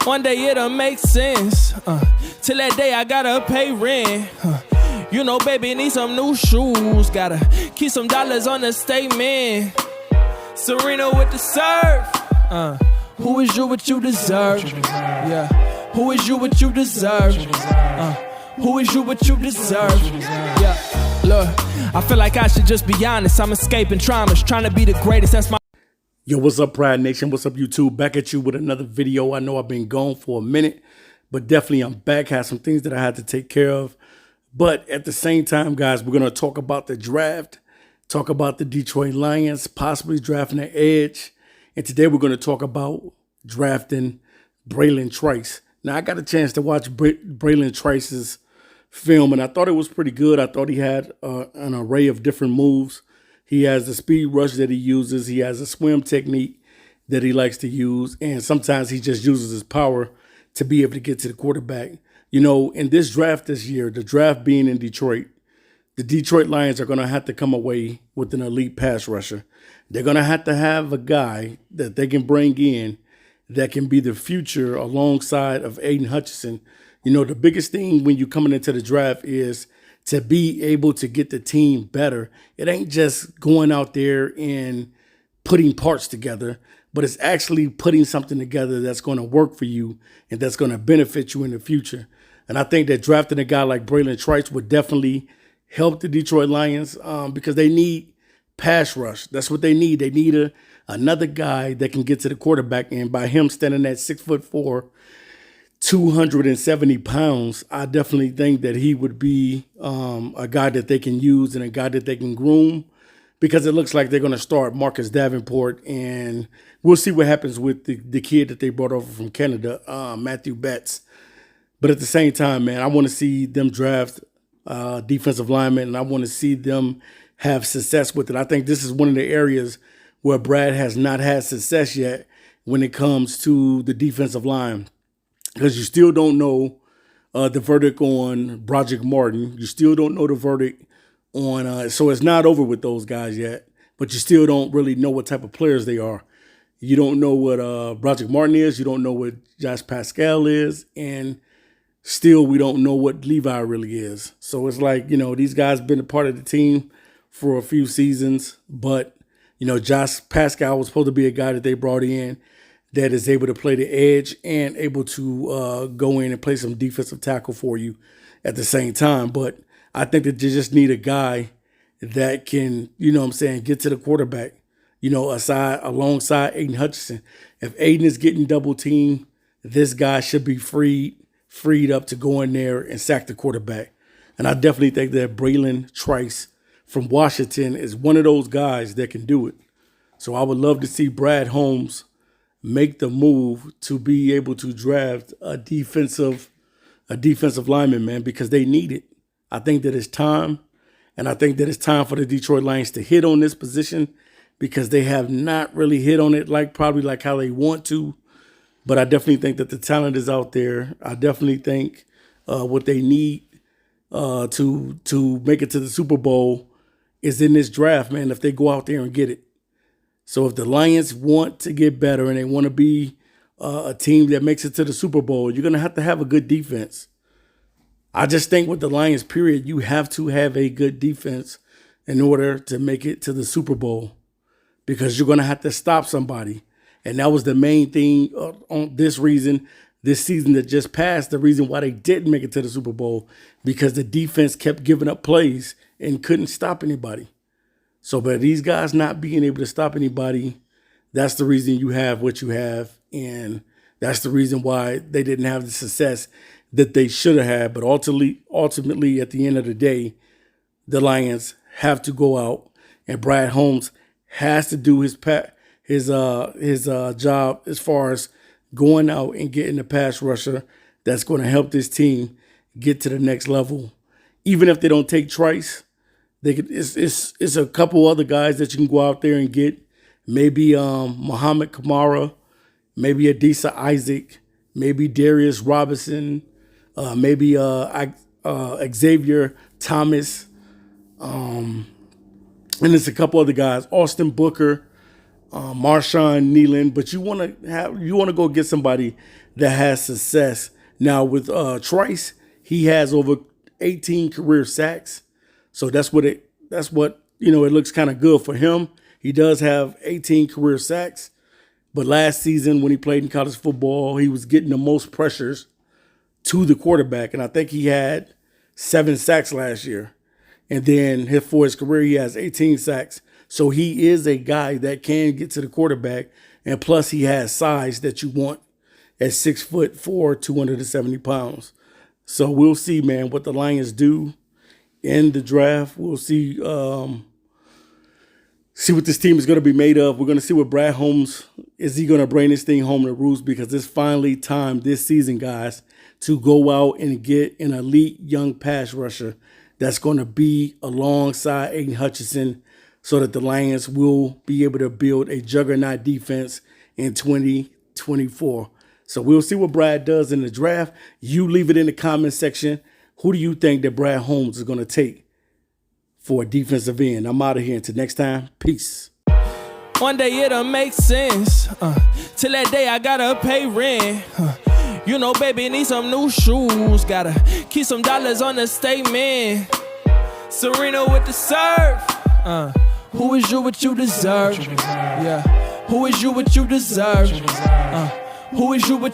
One day it'll make sense. Till that day I gotta pay rent. You know, baby, need some new shoes. Gotta keep some dollars on the statement. Serena with the surf. Who is you what you deserve? Yeah. Who is you what you deserve? Who is you what you deserve? Yeah. Look, I feel like I should just be honest. I'm escaping traumas, trying to be the greatest. That's my... Yo, what's up, Pride Nation? What's up, YouTube? Back at you with another video. I know I've been gone for a minute, but definitely I'm back. Had some things that I had to take care of. But at the same time, guys, we're going to talk about the draft, talk about the Detroit Lions, possibly drafting an edge. And today we're going to talk about drafting Bralen Trice. Now, I got a chance to watch Bralen Trice's film, and I thought it was pretty good. I thought he had an array of different moves. He has the speed rush that he uses. He has a swim technique that he likes to use. And sometimes he just uses his power to be able to get to the quarterback. You know, in this draft this year, the draft being in Detroit, the Detroit Lions are going to have to come away with an elite pass rusher. They're going to have a guy that they can bring in that can be the future alongside of Aiden Hutchinson. You know, the biggest thing when you're coming into the draft is to be able to get the team better. It ain't just going out there and putting parts together, but it's actually putting something together that's going to work for you and that's going to benefit you in the future. And I think that drafting a guy like Bralen Trice would definitely help the Detroit Lions because they need pass rush. That's what they need. They need another guy that can get to the quarterback. And by him standing at 6'4", 270 pounds, I definitely think that he would be a guy that they can use and a guy that they can groom, because it looks like they're going to start Marcus Davenport, and we'll see what happens with the kid that they brought over from Canada, Matthew Betts. But at the same time, man, I want to see them draft defensive linemen, and I want to see them have success with it. I think this is one of the areas where Brad has not had success yet when it comes to the defensive line, because you still don't know the verdict on Broderick Martin. You still don't know the verdict on, so it's not over with those guys yet, but you still don't really know what type of players they are. You don't know what Broderick Martin is. You don't know what Josh Pascal is. And still, we don't know what Levi really is. So it's like, you know, these guys been a part of the team for a few seasons, but, you know, Josh Pascal was supposed to be a guy that they brought in that is able to play the edge and able to go in and play some defensive tackle for you at the same time. But I think that you just need a guy that can, you know what I'm saying, get to the quarterback, you know, alongside Aiden Hutchinson. If Aiden is getting double teamed, this guy should be freed up to go in there and sack the quarterback. And I definitely think that Bralen Trice from Washington is one of those guys that can do it. So I would love to see Brad Holmes make the move to be able to draft a defensive lineman, man, because they need it. I think that it's time, and I think that it's time for the Detroit Lions to hit on this position, because they have not really hit on it probably like how they want to. But I definitely think that the talent is out there. I definitely think what they need to make it to the Super Bowl is in this draft, man, if they go out there and get it. So if the Lions want to get better and they want to be a team that makes it to the Super Bowl, you're going to have a good defense. I just think with the Lions, period, you have to have a good defense in order to make it to the Super Bowl, because you're going to have to stop somebody. And that was the main thing on this season that just passed, the reason why they didn't make it to the Super Bowl, because the defense kept giving up plays and couldn't stop anybody. So by these guys not being able to stop anybody, that's the reason you have what you have. And that's the reason why they didn't have the success that they should have had. But ultimately, at the end of the day, the Lions have to go out, and Brad Holmes has to do his job as far as going out and getting a pass rusher that's going to help this team get to the next level. Even if they don't take Trice, it's a couple other guys that you can go out there and get. Maybe Muhammad Kamara, maybe Adisa Isaac, maybe Darius Robinson, maybe Xavier Thomas, and there's a couple other guys, Austin Booker. Marshawn Nealon, but you want to go get somebody that has success. Now with Trice, he has over 18 career sacks, so that's what it looks kind of good for him. He does have 18 career sacks, but last season when he played in college football, he was getting the most pressures to the quarterback, and I think he had 7 sacks last year. And then for his career, he has 18 sacks. So he is a guy that can get to the quarterback, and plus he has size that you want at 6'4", 270 pounds. So we'll see, man, what the Lions do in the draft. We'll see what this team is going to be made of. We're going to see what Brad Holmes, is he going to bring this thing home to roost? Because it's finally time this season, guys, to go out and get an elite young pass rusher that's going to be alongside Aiden Hutchinson so that the Lions will be able to build a juggernaut defense in 2024. So we'll see what Brad does in the draft. You leave it in the comment section. Who do you think that Brad Holmes is going to take for a defensive end? I'm out of here. Until next time, peace. One day it'll make sense. Till that day I gotta pay rent. You know, baby, need some new shoes. Gotta keep some dollars on the statement. Serena with the serve. Who is you what you deserve? Yeah. Who is you what you deserve? Who is you what you